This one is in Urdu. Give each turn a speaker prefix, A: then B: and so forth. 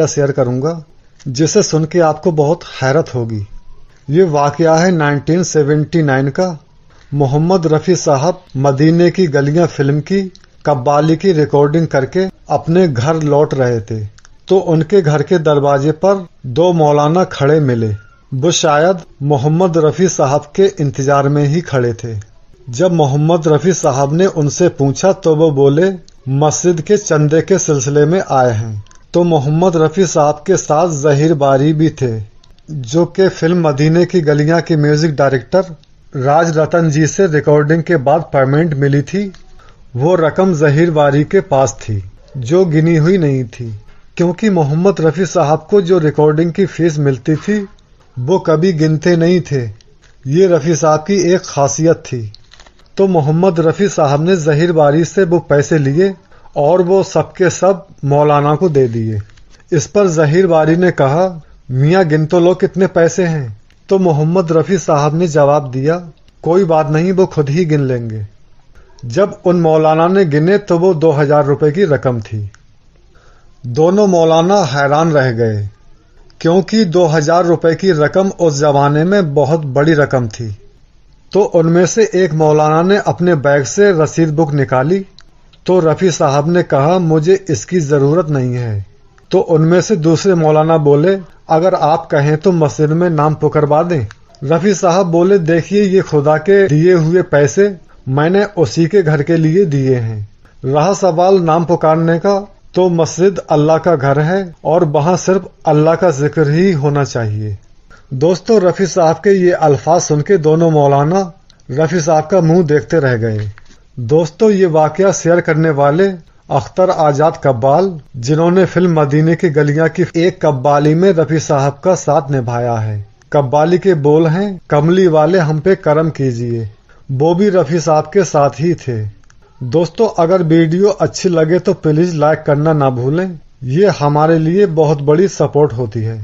A: واقعہ شیئر کروں گا جسے سن کے آپ کو بہت حیرت ہوگی۔ یہ واقعہ ہے 1979 کا۔ محمد رفیع صاحب مدینے کی گلیاں فلم کی قوالی کی ریکارڈنگ کر کے اپنے گھر لوٹ رہے تھے تو ان کے گھر کے دروازے پر دو مولانا کھڑے ملے۔ وہ شاید محمد رفیع صاحب کے انتظار میں ہی کھڑے تھے۔ جب محمد رفیع صاحب نے ان سے پوچھا تو وہ بولے مسجد کے چندے کے سلسلے میں آئے ہیں۔ تو محمد رفیع صاحب کے ساتھ ظہیر باری بھی تھے جو کہ فلم مدینے کی گلیاں کے میوزک ڈائریکٹر راج رتن جی سے ریکارڈنگ کے بعد پیمنٹ ملی تھی۔ وہ رقم ظہیر باری کے پاس تھی جو گنی ہوئی نہیں تھی، کیونکہ محمد رفیع صاحب کو جو ریکارڈنگ کی فیس ملتی تھی وہ کبھی گنتے نہیں تھے۔ یہ رفیع صاحب کی ایک خاصیت تھی۔ تو محمد رفیع صاحب نے ظہیر باری سے وہ پیسے لیے اور وہ سب کے سب مولانا کو دے دیے۔ اس پر ظہیر باری نے کہا میاں گن تو لو کتنے پیسے ہیں۔ تو محمد رفیع صاحب نے جواب دیا کوئی بات نہیں، وہ خود ہی گن لیں گے۔ جب ان مولانا نے گنے تو وہ 2000 روپے کی رقم تھی۔ دونوں مولانا حیران رہ گئے کیونکہ 2000 روپے کی رقم اس زمانے میں بہت بڑی رقم تھی۔ تو ان میں سے ایک مولانا نے اپنے بیگ سے رسید بک نکالی تو رفیع صاحب نے کہا مجھے اس کی ضرورت نہیں ہے۔ تو ان میں سے دوسرے مولانا بولے اگر آپ کہیں تو مسجد میں نام پکروا دیں۔ رفیع صاحب بولے دیکھیے یہ خدا کے دیے ہوئے پیسے میں نے اسی کے گھر کے لیے دیے ہیں۔ رہا سوال نام پکارنے کا تو مسجد اللہ کا گھر ہے اور وہاں صرف اللہ کا ذکر ہی ہونا چاہیے۔ دوستو رفیع صاحب کے یہ الفاظ سن کے دونوں مولانا رفیع صاحب کا منہ دیکھتے رہ گئے۔ دوستو یہ واقعہ شیئر کرنے والے اختر آزاد قبال جنہوں نے فلم مدینے کی گلیاں کی ایک قوالی میں رفیع صاحب کا ساتھ نبھایا ہے۔ قوالی کے بول ہیں کملی والے ہم پہ کرم کیجیے، وہ بھی رفیع صاحب کے ساتھ ہی تھے۔ دوستو اگر ویڈیو اچھی لگے تو پلیز لائک کرنا نہ بھولیں، یہ ہمارے لیے بہت بڑی سپورٹ ہوتی ہے۔